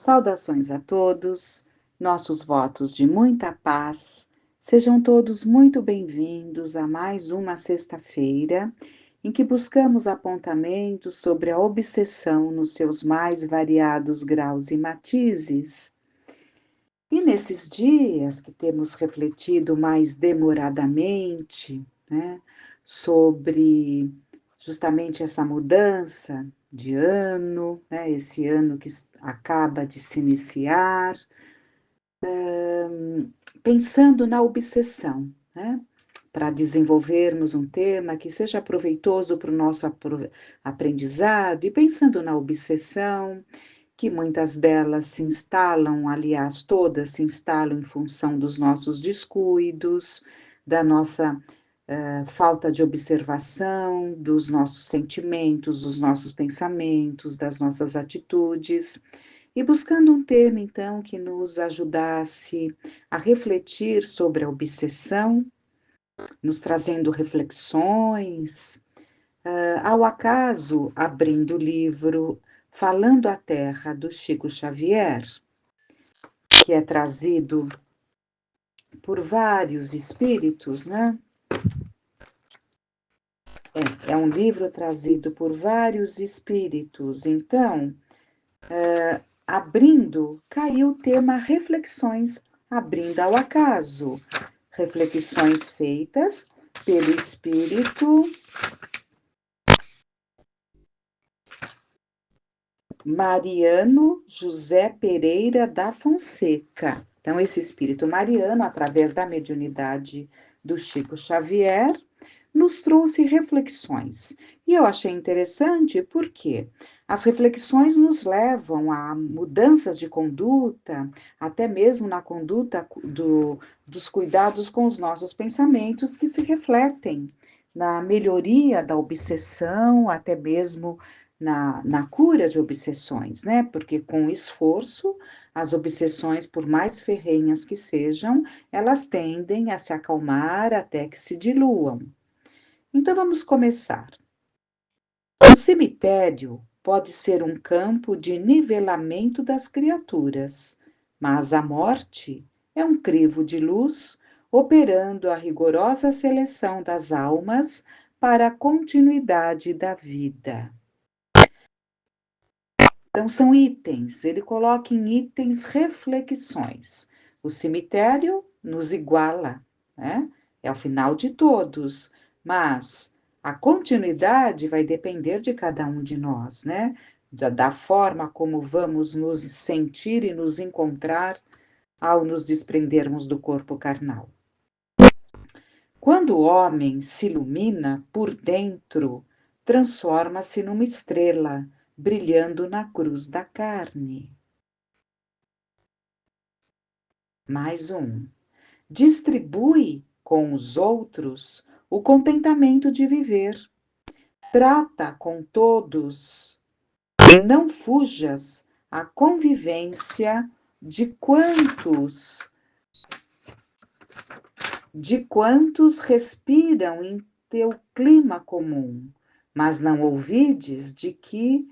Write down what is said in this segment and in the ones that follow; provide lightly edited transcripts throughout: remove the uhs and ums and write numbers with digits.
Saudações a todos, nossos votos de muita paz. Sejam todos muito bem-vindos a mais uma sexta-feira em que buscamos apontamentos sobre a obsessão nos seus mais variados graus e matizes. E nesses dias que temos refletido mais demoradamente, né, sobre justamente essa mudança de ano, né, esse ano que acaba de se iniciar, pensando na obsessão, né, para desenvolvermos um tema que seja proveitoso para o nosso aprendizado, e pensando na obsessão, que muitas delas se instalam, aliás, todas se instalam em função dos nossos descuidos, da nossa falta de observação, dos nossos sentimentos, dos nossos pensamentos, das nossas atitudes, e buscando um tema, então, que nos ajudasse a refletir sobre a obsessão, nos trazendo reflexões, ao acaso, abrindo o livro Falando a Terra, do Chico Xavier, que é trazido por vários espíritos, né? É um livro trazido por vários espíritos. Então, abrindo, caiu o tema Reflexões, abrindo ao acaso. Reflexões feitas pelo espírito Mariano José Pereira da Fonseca. Então, esse espírito mariano, através da mediunidade do Chico Xavier, nos trouxe reflexões. E eu achei interessante porque as reflexões nos levam a mudanças de conduta, até mesmo na conduta dos cuidados com os nossos pensamentos, que se refletem na melhoria da obsessão, até mesmo na cura de obsessões, né? Porque com esforço, as obsessões, por mais ferrenhas que sejam, elas tendem a se acalmar até que se diluam. Então vamos começar. O cemitério pode ser um campo de nivelamento das criaturas, mas a morte é um crivo de luz operando a rigorosa seleção das almas para a continuidade da vida. Então, são itens, ele coloca em itens reflexões. O cemitério nos iguala, né? É o final de todos, mas a continuidade vai depender de cada um de nós, né? Da forma como vamos nos sentir e nos encontrar ao nos desprendermos do corpo carnal. Quando o homem se ilumina por dentro, transforma-se numa estrela, brilhando na cruz da carne. Mais um. Distribui com os outros o contentamento de viver. Trata com todos. Não fujas à convivência de quantos respiram em teu clima comum, mas não ouvides de que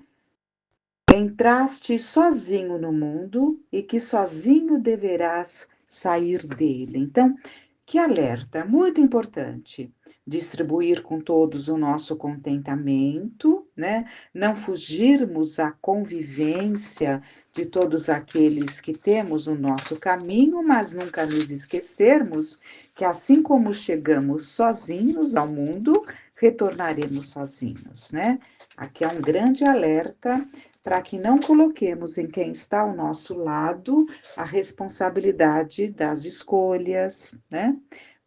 entraste sozinho no mundo e que sozinho deverás sair dele. Então, que alerta, muito importante. Distribuir com todos o nosso contentamento, né? Não fugirmos à convivência de todos aqueles que temos no nosso caminho, mas nunca nos esquecermos que assim como chegamos sozinhos ao mundo, retornaremos sozinhos, né? Aqui é um grande alerta para que não coloquemos em quem está ao nosso lado a responsabilidade das escolhas, né?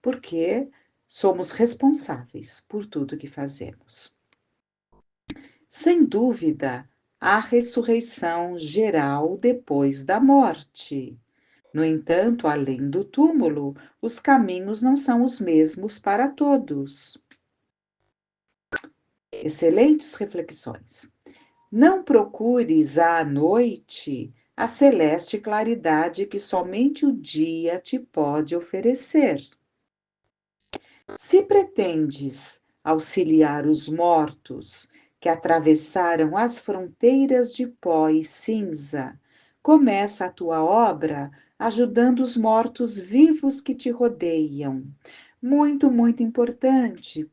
Porque somos responsáveis por tudo que fazemos. Sem dúvida, há ressurreição geral depois da morte. No entanto, além do túmulo, os caminhos não são os mesmos para todos. Excelentes reflexões. Não procures à noite a celeste claridade que somente o dia te pode oferecer. Se pretendes auxiliar os mortos que atravessaram as fronteiras de pó e cinza, começa a tua obra ajudando os mortos-vivos que te rodeiam. Muito, muito importante.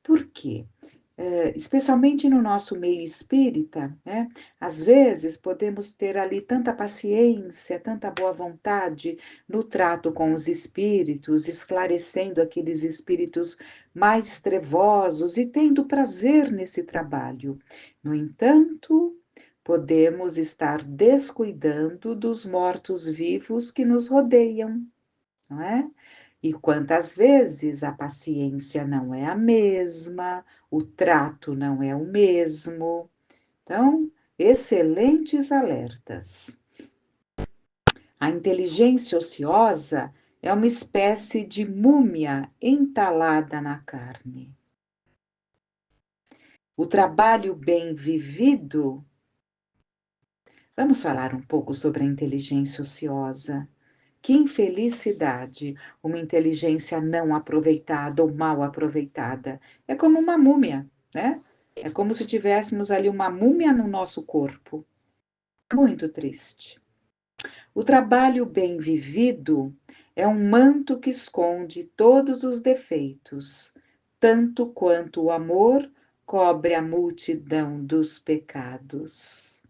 Por quê? Especialmente no nosso meio espírita, né? Às vezes podemos ter ali tanta paciência, tanta boa vontade no trato com os espíritos, esclarecendo aqueles espíritos mais trevosos e tendo prazer nesse trabalho. No entanto, podemos estar descuidando dos mortos-vivos que nos rodeiam, não é? E quantas vezes a paciência não é a mesma, o trato não é o mesmo. Então, excelentes alertas. A inteligência ociosa é uma espécie de múmia entalada na carne. O trabalho bem vivido. Vamos falar um pouco sobre a inteligência ociosa. Que infelicidade, uma inteligência não aproveitada ou mal aproveitada. É como uma múmia, né? É como se tivéssemos ali uma múmia no nosso corpo. Muito triste. O trabalho bem vivido é um manto que esconde todos os defeitos, tanto quanto o amor cobre a multidão dos pecados.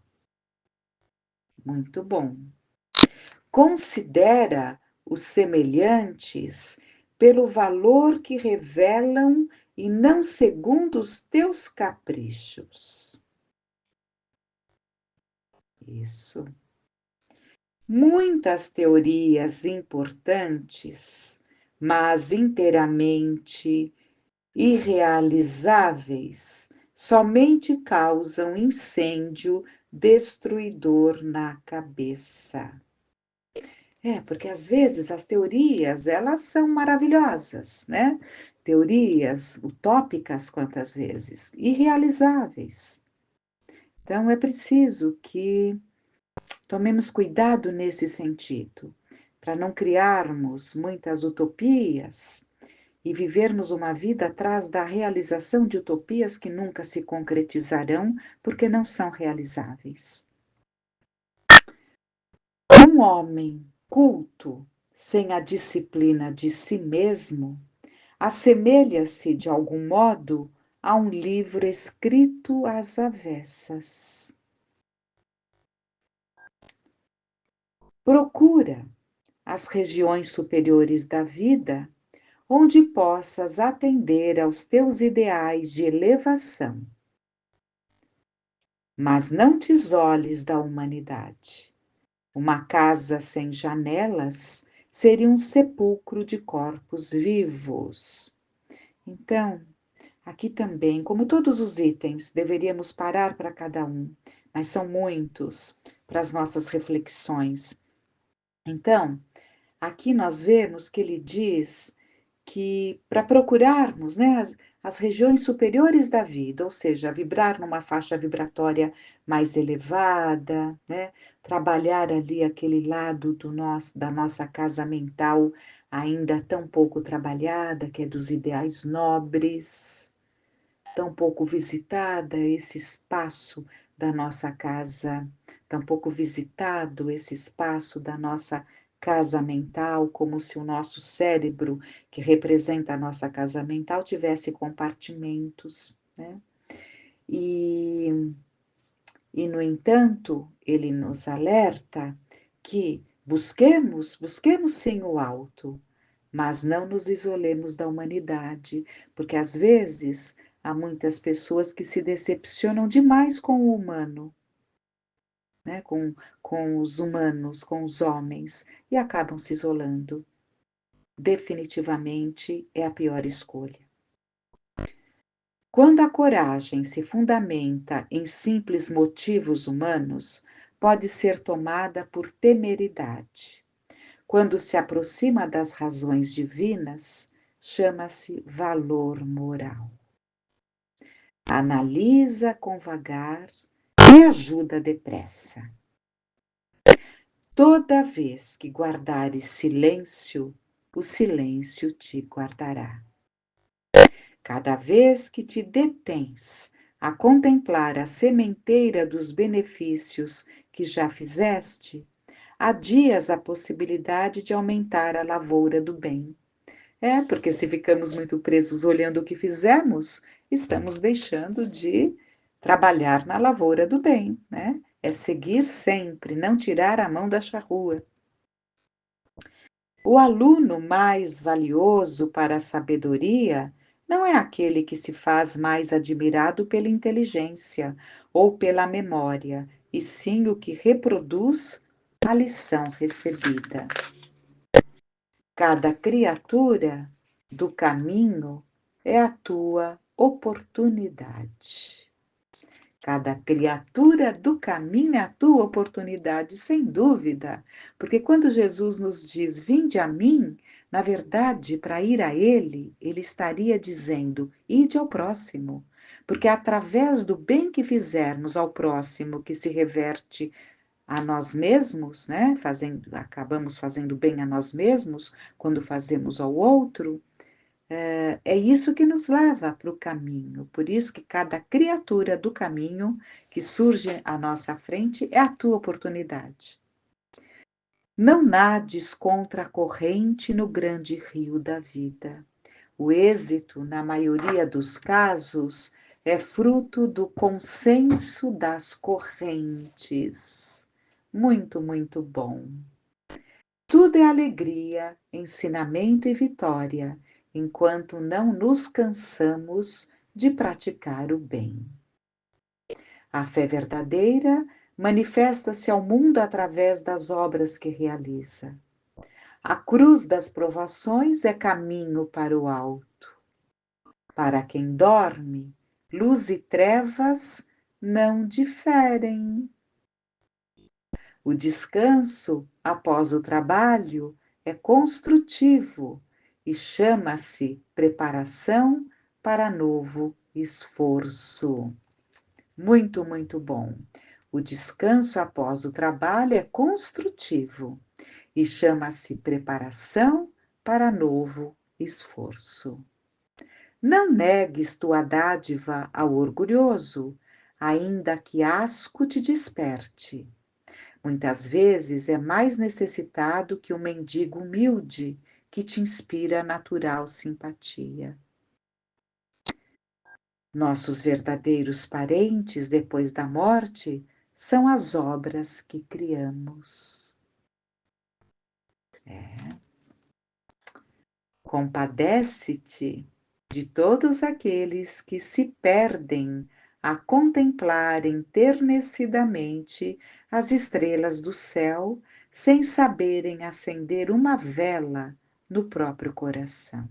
Muito bom. Considera os semelhantes pelo valor que revelam e não segundo os teus caprichos. Isso. Muitas teorias importantes, mas inteiramente irrealizáveis, somente causam incêndio destruidor na cabeça. Porque às vezes as teorias, elas são maravilhosas, né? Teorias utópicas quantas vezes, irrealizáveis. Então é preciso que tomemos cuidado nesse sentido, para não criarmos muitas utopias e vivermos uma vida atrás da realização de utopias que nunca se concretizarão porque não são realizáveis. Um homem culto, sem a disciplina de si mesmo, assemelha-se de algum modo a um livro escrito às avessas. Procura as regiões superiores da vida, onde possas atender aos teus ideais de elevação. Mas não te isoles da humanidade. Uma casa sem janelas seria um sepulcro de corpos vivos. Então, aqui também, como todos os itens, deveríamos parar para cada um, mas são muitos para as nossas reflexões. Então, aqui nós vemos que ele diz que para procurarmos, né, as regiões superiores da vida, ou seja, vibrar numa faixa vibratória mais elevada, né, trabalhar ali aquele lado da nossa casa mental ainda tão pouco trabalhada, que é dos ideais nobres, tão pouco visitada esse espaço da nossa casa, tão pouco visitado esse espaço da nossa casa mental, como se o nosso cérebro, que representa a nossa casa mental, tivesse compartimentos, né? E no entanto, ele nos alerta que busquemos sim o alto, mas não nos isolemos da humanidade, porque às vezes há muitas pessoas que se decepcionam demais com o humano, né? Com os humanos, com os homens, e acabam se isolando. Definitivamente é a pior escolha. Quando a coragem se fundamenta em simples motivos humanos, pode ser tomada por temeridade. Quando se aproxima das razões divinas, chama-se valor moral. Analisa com vagar e ajuda depressa. Toda vez que guardares silêncio, o silêncio te guardará. Cada vez que te detens a contemplar a sementeira dos benefícios que já fizeste, adias a possibilidade de aumentar a lavoura do bem. Porque se ficamos muito presos olhando o que fizemos, estamos deixando de trabalhar na lavoura do bem, né? É seguir sempre, não tirar a mão da charrua. O aluno mais valioso para a sabedoria não é aquele que se faz mais admirado pela inteligência ou pela memória, e sim o que reproduz a lição recebida. Cada criatura do caminho é a tua oportunidade. Cada criatura do caminho é a tua oportunidade, sem dúvida. Porque quando Jesus nos diz, vinde a mim, na verdade, para ir a Ele, Ele estaria dizendo, ide ao próximo. Porque é através do bem que fizermos ao próximo que se reverte a nós mesmos, né? Acabamos fazendo bem a nós mesmos quando fazemos ao outro. É isso que nos leva para o caminho. Por isso que cada criatura do caminho que surge à nossa frente é a tua oportunidade. Não nades contra a corrente no grande rio da vida. O êxito, na maioria dos casos, é fruto do consenso das correntes. Muito, muito bom. Tudo é alegria, ensinamento e vitória, enquanto não nos cansamos de praticar o bem. A fé verdadeira manifesta-se ao mundo através das obras que realiza. A cruz das provações é caminho para o alto. Para quem dorme, luz e trevas não diferem. O descanso após o trabalho é construtivo e chama-se preparação para novo esforço. Muito, muito bom. O descanso após o trabalho é construtivo e chama-se preparação para novo esforço. Não negues tua dádiva ao orgulhoso, ainda que asco te desperte. Muitas vezes é mais necessitado que um mendigo humilde que te inspira natural simpatia. Nossos verdadeiros parentes depois da morte são as obras que criamos. Compadece-te de todos aqueles que se perdem a contemplar enternecidamente as estrelas do céu, sem saberem acender uma vela no próprio coração.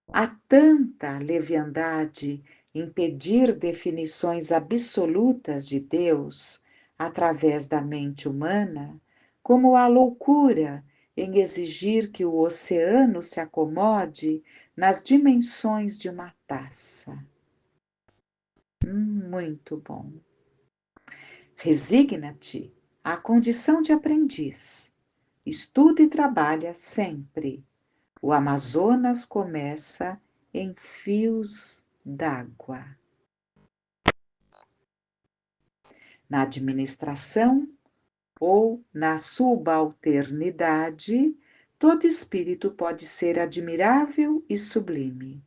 Há tanta leviandade em pedir definições absolutas de Deus através da mente humana, como há loucura em exigir que o oceano se acomode nas dimensões de uma taça. Muito bom. Resigna-te à condição de aprendiz. Estuda e trabalha sempre. O Amazonas começa em fios d'água. Na administração ou na subalternidade, todo espírito pode ser admirável e sublime.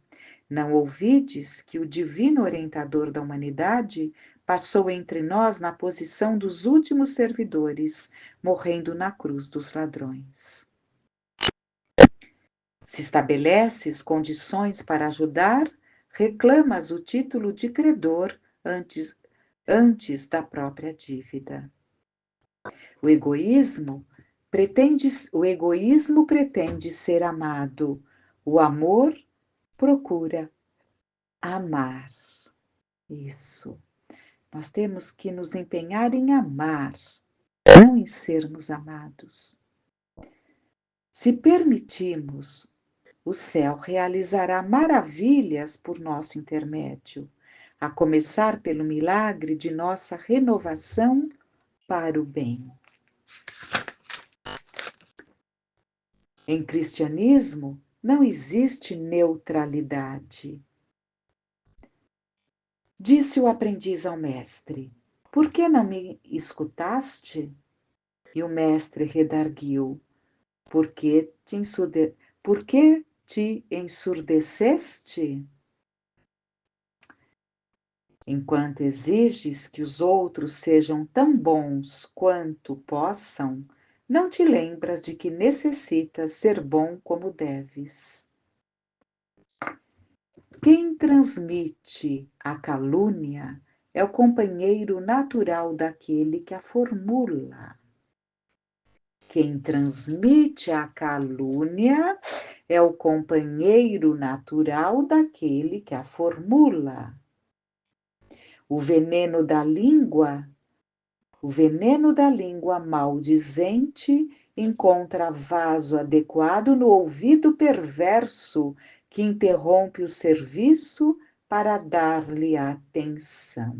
Não ouvides que o divino orientador da humanidade passou entre nós na posição dos últimos servidores, morrendo na cruz dos ladrões. Se estabeleces condições para ajudar, reclamas o título de credor antes da própria dívida. O egoísmo pretende ser amado. O amor procura amar. Isso. Nós temos que nos empenhar em amar, não em sermos amados. Se permitirmos, o céu realizará maravilhas por nosso intermédio, a começar pelo milagre de nossa renovação para o bem. Em cristianismo, não existe neutralidade. Disse o aprendiz ao mestre: Por que não me escutaste? E o mestre redarguiu: Por que te ensurdeceste? Enquanto exiges que os outros sejam tão bons quanto possam, não te lembras de que necessitas ser bom como deves. Quem transmite a calúnia é o companheiro natural daquele que a formula. Quem transmite a calúnia é o companheiro natural daquele que a formula. O veneno da língua maldizente encontra vaso adequado no ouvido perverso que interrompe o serviço para dar-lhe atenção.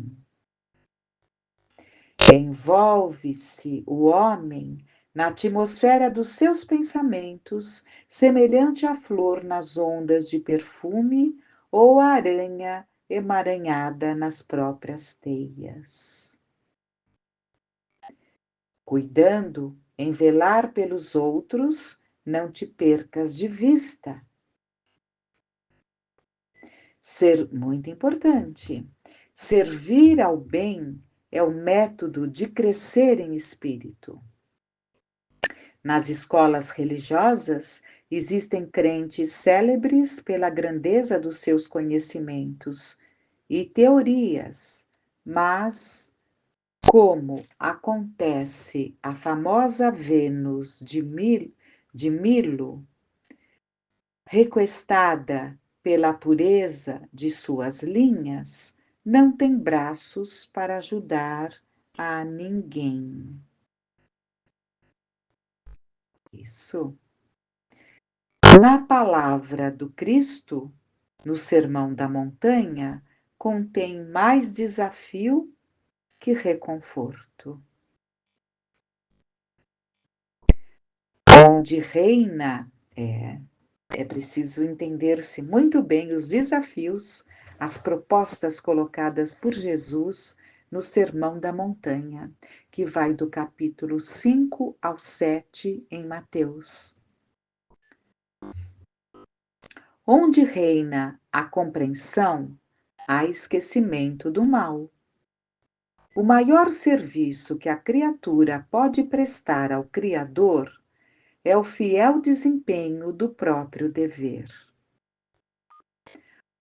Envolve-se o homem na atmosfera dos seus pensamentos, semelhante à flor nas ondas de perfume ou a aranha emaranhada nas próprias teias. Cuidando em velar pelos outros, não te percas de vista. Muito importante. Servir ao bem é o método de crescer em espírito. Nas escolas religiosas, existem crentes célebres pela grandeza dos seus conhecimentos e teorias, mas, como acontece a famosa Vênus de Milo, requestada pela pureza de suas linhas, não tem braços para ajudar a ninguém. Isso. Na palavra do Cristo, no Sermão da Montanha, contém mais desafio que reconforto. Onde reina, é preciso entender-se muito bem os desafios, as propostas colocadas por Jesus no Sermão da Montanha, que vai do capítulo 5 ao 7 em Mateus. Onde reina a compreensão, há esquecimento do mal. O maior serviço que a criatura pode prestar ao Criador é o fiel desempenho do próprio dever.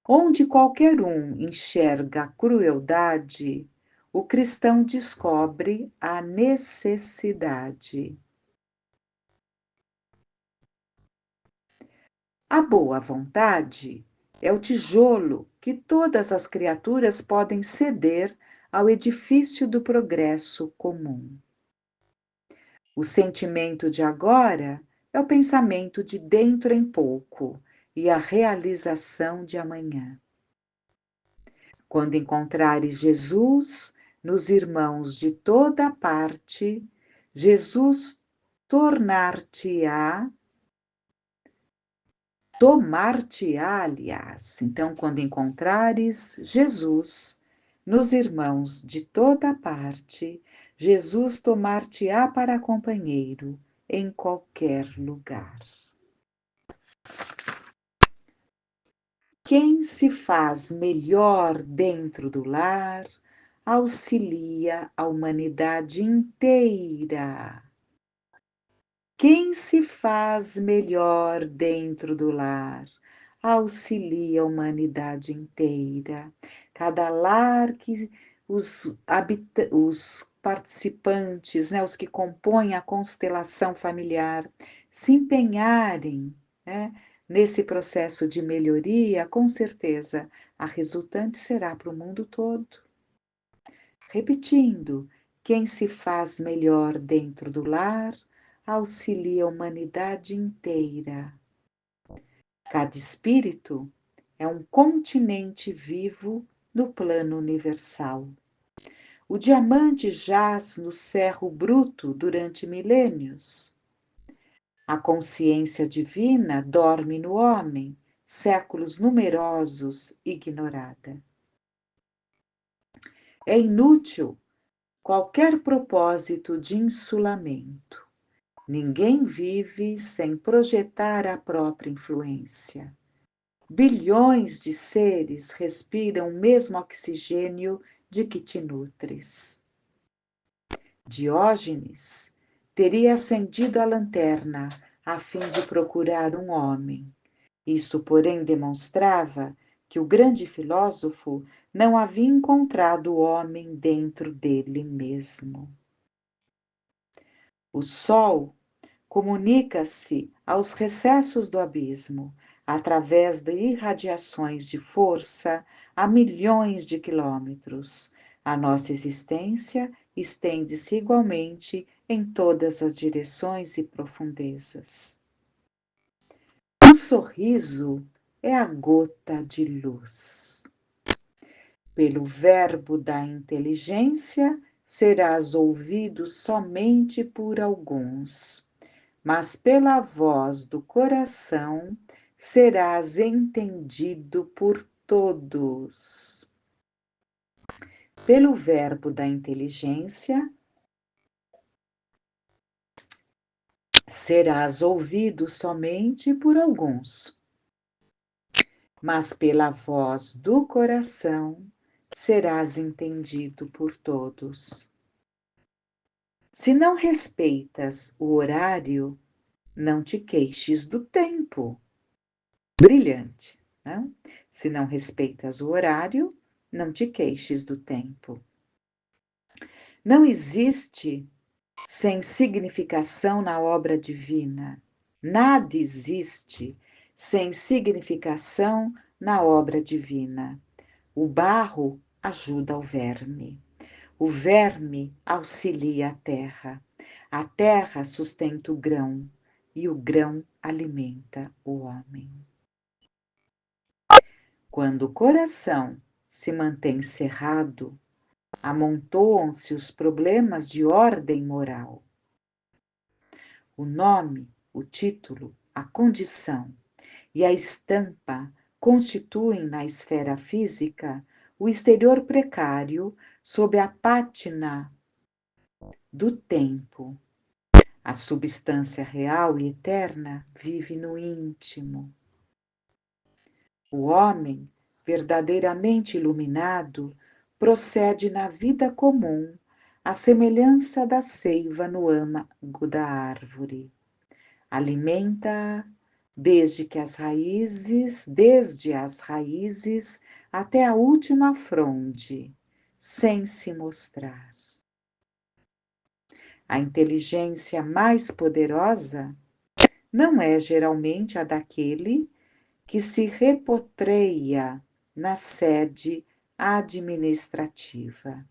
Onde qualquer um enxerga a crueldade, o cristão descobre a necessidade. A boa vontade é o tijolo que todas as criaturas podem ceder ao edifício do progresso comum. O sentimento de agora é o pensamento de dentro em pouco e a realização de amanhã. Quando encontrares Jesus nos irmãos de toda parte, Jesus tomar-te-á, aliás. Então, quando encontrares Jesus nos irmãos de toda parte, Jesus tomar-te-á para companheiro em qualquer lugar. Quem se faz melhor dentro do lar, auxilia a humanidade inteira. Quem se faz melhor dentro do lar, auxilia a humanidade inteira. Cada lar que os participantes, né, os que compõem a constelação familiar, se empenharem, né, nesse processo de melhoria, com certeza a resultante será para o mundo todo. Repetindo, quem se faz melhor dentro do lar, auxilia a humanidade inteira. Cada espírito é um continente vivo no plano universal. O diamante jaz no cerro bruto durante milênios. A consciência divina dorme no homem, séculos numerosos ignorada. É inútil qualquer propósito de insulamento. Ninguém vive sem projetar a própria influência. Bilhões de seres respiram o mesmo oxigênio de que te nutres. Diógenes teria acendido a lanterna a fim de procurar um homem. Isto, porém, demonstrava que o grande filósofo não havia encontrado o homem dentro dele mesmo. O sol comunica-se aos recessos do abismo, através de irradiações de força a milhões de quilômetros. A nossa existência estende-se igualmente em todas as direções e profundezas. O sorriso é a gota de luz. Pelo verbo da inteligência serás ouvido somente por alguns, mas pela voz do coração serás entendido por todos. Pelo verbo da inteligência serás ouvido somente por alguns, mas pela voz do coração serás entendido por todos. Se não respeitas o horário, não te queixes do tempo. Brilhante, não? Se não respeitas o horário, não te queixes do tempo. Não existe sem significação na obra divina. Nada existe sem significação na obra divina. O barro ajuda o verme. O verme auxilia a terra sustenta o grão e o grão alimenta o homem. Quando o coração se mantém cerrado, amontoam-se os problemas de ordem moral. O nome, o título, a condição e a estampa constituem na esfera física o exterior precário sob a pátina do tempo. A substância real e eterna vive no íntimo. O homem, verdadeiramente iluminado, procede na vida comum, à semelhança da seiva no âmago da árvore. Alimenta-a desde as raízes até a última fronde, sem se mostrar. A inteligência mais poderosa não é geralmente a daquele que se repotreia na sede administrativa.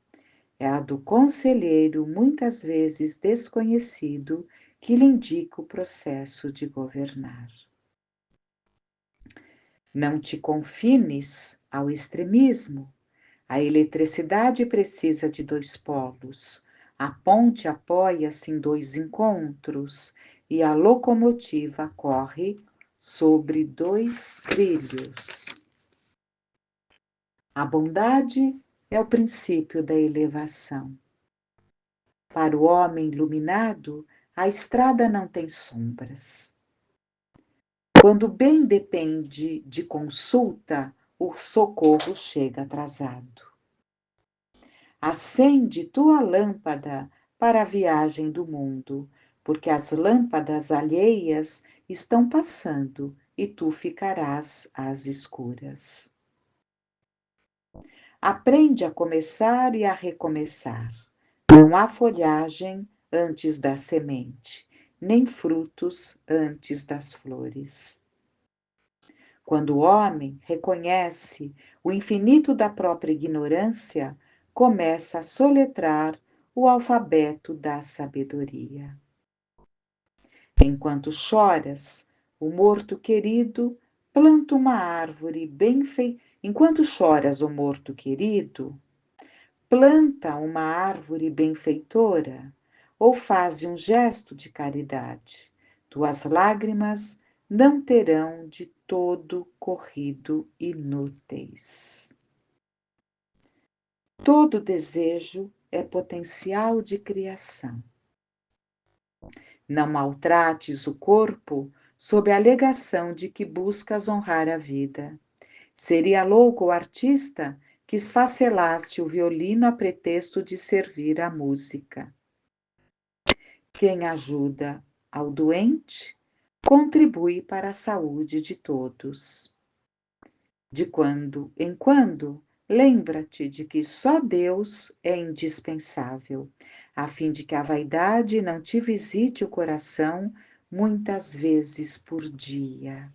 É a do conselheiro, muitas vezes desconhecido, que lhe indica o processo de governar. Não te confines ao extremismo. A eletricidade precisa de dois polos. A ponte apoia-se em dois encontros e a locomotiva corre sobre dois trilhos. A bondade é o princípio da elevação. Para o homem iluminado, a estrada não tem sombras. Quando o bem depende de consulta, o socorro chega atrasado. Acende tua lâmpada para a viagem do mundo, porque as lâmpadas alheias estão passando e tu ficarás às escuras. Aprende a começar e a recomeçar. Não há folhagem antes da semente, nem frutos antes das flores. Quando o homem reconhece o infinito da própria ignorância, começa a soletrar o alfabeto da sabedoria. Enquanto choras, o morto querido planta uma árvore bem feita. Enquanto choras, o morto querido, planta uma árvore benfeitora ou faze um gesto de caridade. Tuas lágrimas não terão de todo corrido inúteis. Todo desejo é potencial de criação. Não maltrates o corpo sob a alegação de que buscas honrar a vida. Seria louco o artista que esfacelasse o violino a pretexto de servir à música. Quem ajuda ao doente contribui para a saúde de todos. De quando em quando, lembra-te de que só Deus é indispensável, a fim de que a vaidade não te visite o coração muitas vezes por dia.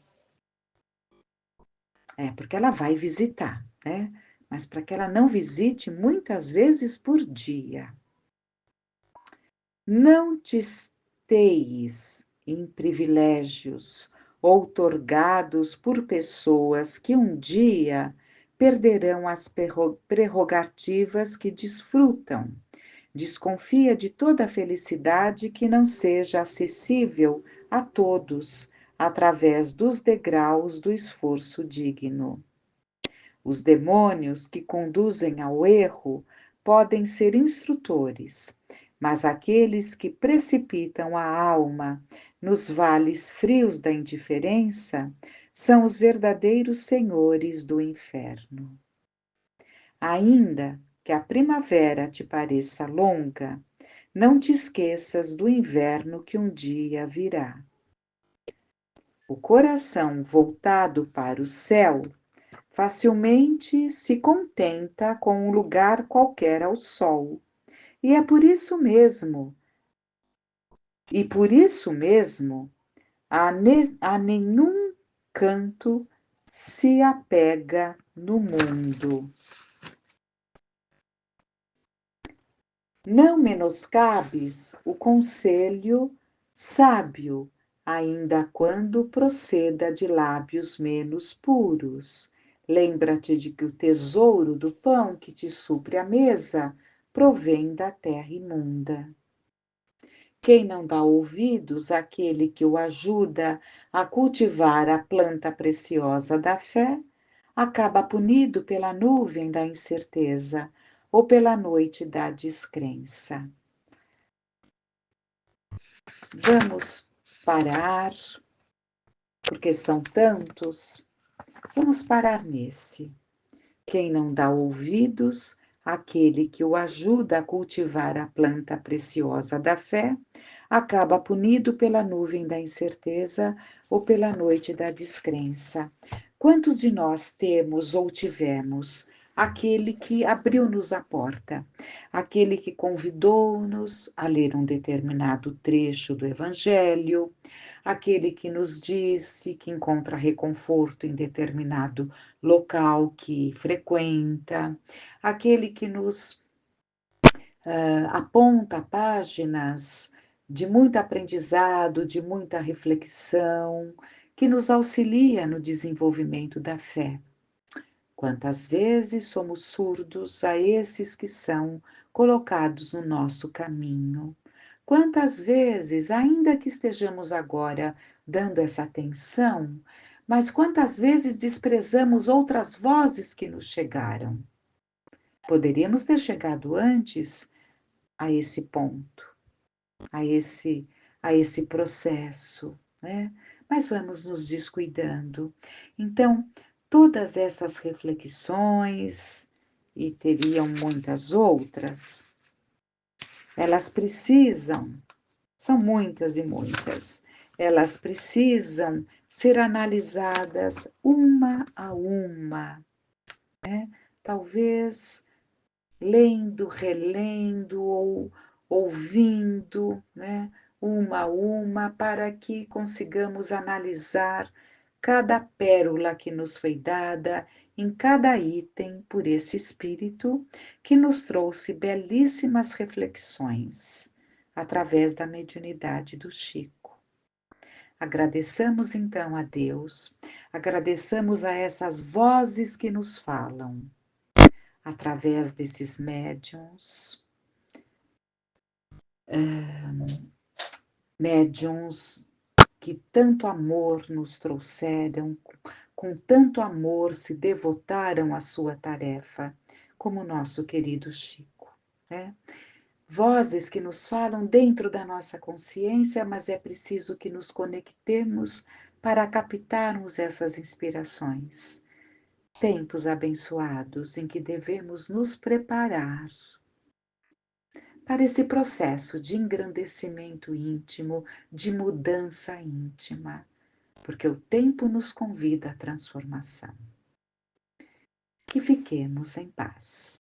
Porque ela vai visitar, né? Mas para que ela não visite muitas vezes por dia. Não te esteis em privilégios outorgados por pessoas que um dia perderão as prerrogativas que desfrutam. Desconfia de toda felicidade que não seja acessível a todos através dos degraus do esforço digno. Os demônios que conduzem ao erro podem ser instrutores, mas aqueles que precipitam a alma nos vales frios da indiferença são os verdadeiros senhores do inferno. Ainda que a primavera te pareça longa, não te esqueças do inverno que um dia virá. O coração voltado para o céu facilmente se contenta com um lugar qualquer ao sol. E é por isso mesmo, a nenhum canto se apega no mundo. Não menoscabes o conselho sábio, ainda quando proceda de lábios menos puros. Lembra-te de que o tesouro do pão que te supre a mesa provém da terra imunda. Quem não dá ouvidos àquele que o ajuda a cultivar a planta preciosa da fé, acaba punido pela nuvem da incerteza ou pela noite da descrença. Vamos parar, porque são tantos. Vamos parar nesse. Quem não dá ouvidos àquele que o ajuda a cultivar a planta preciosa da fé, acaba punido pela nuvem da incerteza ou pela noite da descrença. Quantos de nós temos ou tivemos aquele que abriu-nos a porta, aquele que convidou-nos a ler um determinado trecho do Evangelho, aquele que nos disse que encontra reconforto em determinado local que frequenta, aquele que nos aponta páginas de muito aprendizado, de muita reflexão, que nos auxilia no desenvolvimento da fé. Quantas vezes somos surdos a esses que são colocados no nosso caminho? Quantas vezes, ainda que estejamos agora dando essa atenção, mas quantas vezes desprezamos outras vozes que nos chegaram? Poderíamos ter chegado antes a esse ponto, a esse processo, né? Mas vamos nos descuidando. Então, todas essas reflexões, e teriam muitas outras, elas precisam, são muitas e muitas, elas precisam ser analisadas uma a uma, né? Talvez lendo, relendo ou ouvindo, né, uma a uma, para que consigamos analisar cada pérola que nos foi dada em cada item por esse Espírito que nos trouxe belíssimas reflexões através da mediunidade do Chico. Agradeçamos então a Deus, agradeçamos a essas vozes que nos falam através desses médiuns, médiuns que tanto amor nos trouxeram, com tanto amor se devotaram à sua tarefa, como nosso querido Chico. né? Vozes que nos falam dentro da nossa consciência, mas é preciso que nos conectemos para captarmos essas inspirações. Tempos abençoados em que devemos nos preparar para esse processo de engrandecimento íntimo, de mudança íntima, porque o tempo nos convida à transformação. Que fiquemos em paz.